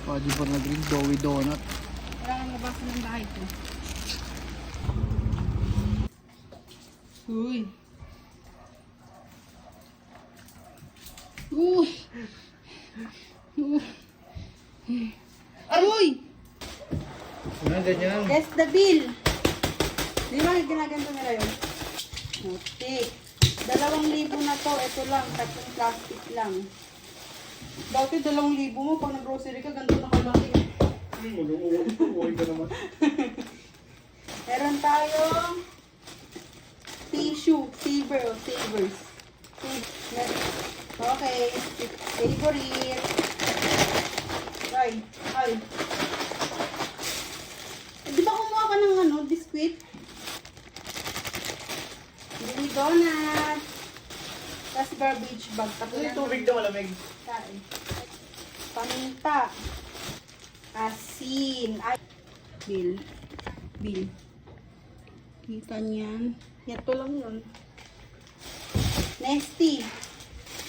Pwede ba na green doughy donut? Wala kang mabasa ng bahay ko. Uy. Uy. Uy. Ano ganyan? Guess the bill. Di ba ginaganto nila yun? Mutik. 2,000 na to. Ito lang. 3 plastic lang. Dati 2,000 mo. Pag nag-grocery ka, ganito na kalaki. Uy ka naman. Meron tayong tissue. Savers. Okay. Favorite. Ay. Di ba kumuha ka ng biskuit? Mini donut. Tapos garbage bag. Tapos Ano yung tubig na malamig? kain. Paminta. Asin. Ay. Bill. Kita niyan. Ito lang yun. Nesty.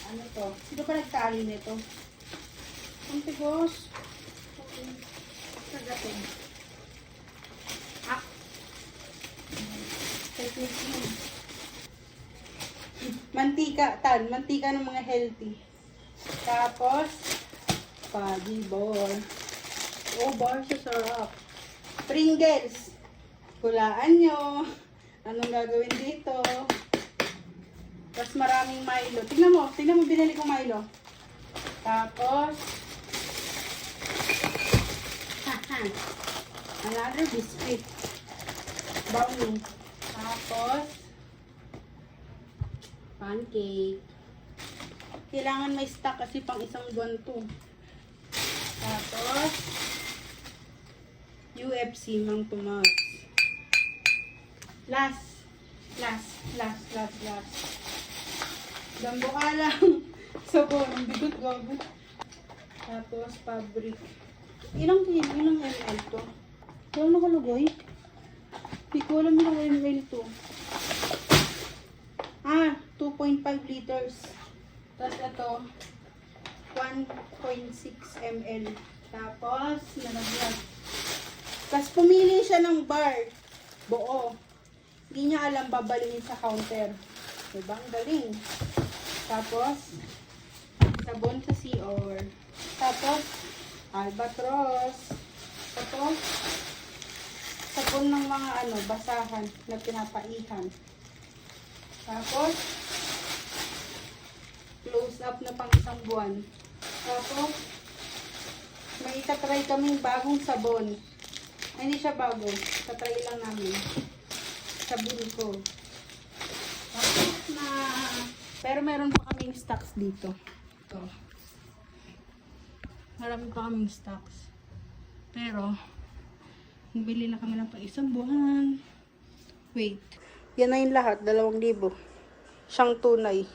Ano to? Sino pa nagtali nito? Ang tigos. Kagatin. Mantika ng mga healthy. Tapos, Pagi Bar. Oh, bar sa sarap. Pringles. Hulaan nyo. Anong gagawin dito? Tapos maraming Milo. Tingnan mo binili kong Milo. Tapos, another biscuit. Brownie. Tapos, pancake. Kailangan may stock kasi pang isang buwan to. Tapos, UFC Mang Tomas. Last. Dambo ka lang. Sabon. Bigot gago. Tapos, fabric. Ilang ml to? Ilang nakalagay? Hindi ko alam ilang ml to. 2.5 liters. Tapos ito, 1.6 ml. Tapos, nalagyan. Tapos pumili siya ng bar. Buo. Hindi niya alam babalingin sa counter. Diba? Ang galing. Tapos, sabon sa CR. Tapos, albatros. Tapos, sabon ng mga basahan na pinapaihan. Tapos, close up na pang isang buwan. Tapos, may itatry kaming bagong sabon. Ay, hindi siya bago. Tatry lang namin. Sabon ko. Tapos na, pero meron pa kaming stocks dito. Ito. Marami pa kaming stocks. Pero, bili na kami ng pang isang buwan. Wait. Yan na yung lahat. 2,000. Siyang tunay.